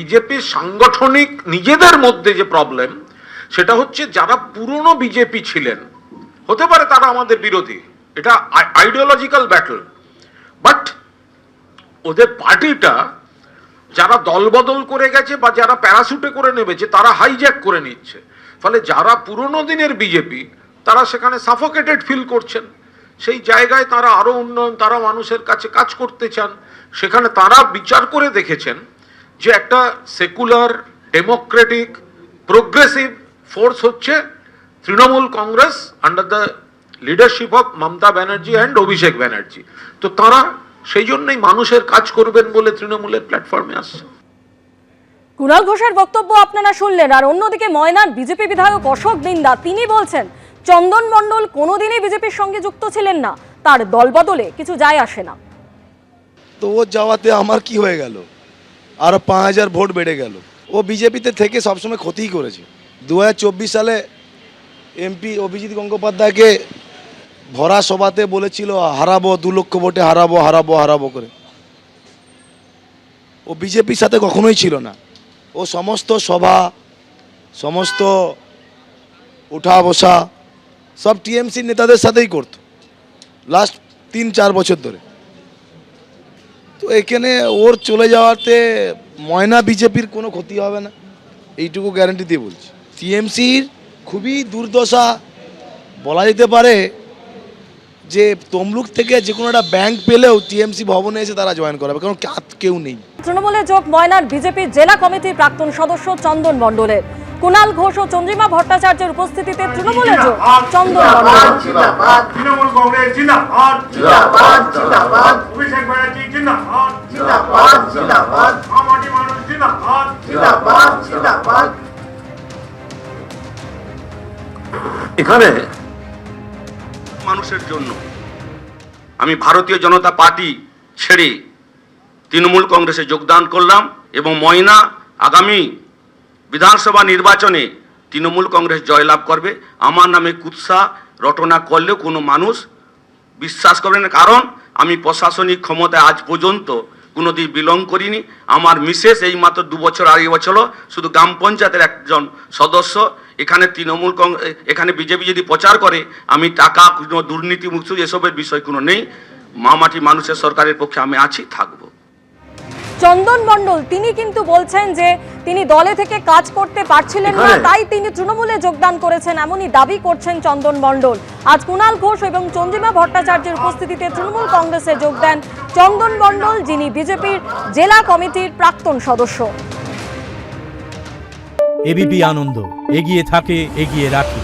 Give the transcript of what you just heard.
বিজেপির সাংগঠনিক নিজেদের মধ্যে যে প্রবলেম, সেটা হচ্ছে যারা পুরনো বিজেপি ছিলেন, হতে পারে তারা আমাদের বিরোধী, এটা আইডিওলজিক্যাল ব্যাটল, বাট ওদের পার্টিটা যারা দলবদল করে গেছে বা যারা প্যারাশুটে করে নেমেছে তারা হাইজ্যাক করে নিচ্ছে। ফলে যারা পুরনো দিনের বিজেপি তারা সেখানে সাফোকেটেড ফিল করছেন। সেই জায়গায় তারা আরো উন্নয়ন, তারা মানুষের কাছে কাজ করতে চান। সেখানে তারা বিচার করে দেখেছেন যে একটা সেকুলার, ডেমোক্রেটিক, প্রোগ্রেসিভ ফোর্স হচ্ছে Trinamool Congress under the leadership of Mamata Banerjee and Abhishek Banerjee. তো তারা সেই জন্যই মানুষের কাজ করবেন বলে তৃণমূলের প্ল্যাটফর্মে আসছে। কুণাল ঘোষের বক্তব্য আপনারা শুনলেন। আর অন্যদিকে ময়নার বিজেপি বিধায়ক অশোক দিন্দা তিনি বলছেন চন্দন মণ্ডল কোনোদিনই বিজেপির সঙ্গে যুক্ত ছিলেন না, তার দলবদলে কিছু যায় আসে না। তো ও যাওয়াতে আমার কি হয়ে গেল? আরো 5000 ভোট বেড়ে গেল। ও বিজেপিতে থেকে সবসময় ক্ষতিই করেছে। 2024 সালে এমপি অভিজিৎ গঙ্গোপাধ্যায়কে ভরা সভাতে বলেছিল হারাবো, 2 লক্ষ ভোটে হারাবো হারাবো হারাবো করে। ও বিজেপির সাথে কখনোই ছিল না। ও সমস্ত সভা, সমস্ত উঠা বসা সব টিএমসি নেতাদের সাথেই করত লাস্ট 3-4 বছর ধরে। তো এখানে ওর চলে যাওয়াতে ময়না বিজেপির কোনো ক্ষতি হবে না, এইটুকু গ্যারান্টি দিয়ে বলছি। টিএমসির খুবই দুর্দশা বলা যেতে পারে যে তমলুক থেকে যে কোনো একটা ব্যাংক পেলেও টিএমসি ভবনে এসে তারা জয়েন করাবে, কারণ কেউ নেই। তৃণমূলে যোগ ময়নার বিজেপির জেলা কমিটির প্রাক্তন সদস্য চন্দন মণ্ডলের। কুণাল ঘোষ ও চন্দ্রিমা ভট্টাচার্যের উপস্থিতিতে তৃণমূলে যোগ চন্দন মণ্ডল। তৃণমূল কংগ্রেস জিন্দাবাদ, জিন্দাবাদ, জিন্দাবাদ, অভিষেক ব্যানার্জি জিন্দাবাদ, জিন্দাবাদ, জিন্দাবাদ, আমাটি মানুষ জিন্দাবাদ, জিন্দাবাদ, জিন্দাবাদ। এখানে মানুষের জন্য আমি ভারতীয় জনতা পার্টি ছেড়ে তৃণমূল কংগ্রেসে যোগদান করলাম এবং ময়না আগামী বিধানসভা নির্বাচনে তৃণমূল কংগ্রেস জয়লাভ করবে। আমার নামে কুৎসা রটনা করলেও কোনো মানুষ বিশ্বাস করবে না, কারণ আমি প্রশাসনিক ক্ষমতায় আজ পর্যন্ত কোনোদিন বিলং করিনি। আমার মিসেস এই মাত্র 2 বছর আড়াই বছর শুধু গ্রাম পঞ্চায়েতের একজন সদস্য। এখানে তৃণমূল কংগ্রেস, এখানে বিজেপি যদি প্রচার করে আমি টাকা, কোনো দুর্নীতি মুক্ত এসবের বিষয় কোনো নেই। মামাটি মানুষের সরকারের পক্ষে আমি আছি, থাকবো। চন্দন মণ্ডল তিনি কিন্তু বলছেন যে তিনি দলে থেকে কাজ করতে পারছিলেন না, তাই তিনি তৃণমূলে যোগদান করেছেন, এমনই দাবি করছেন চন্দন মণ্ডল। আজ কুণাল ঘোষ এবং চন্দ্রিমা ভট্টাচার্যের উপস্থিতিতে তৃণমূল কংগ্রেসে যোগ দেন চন্দন মণ্ডল, যিনি বিজেপির জেলা কমিটির প্রাক্তন সদস্য। এবিপি আনন্দ, এগিয়ে থাকে, এগিয়ে রাখে।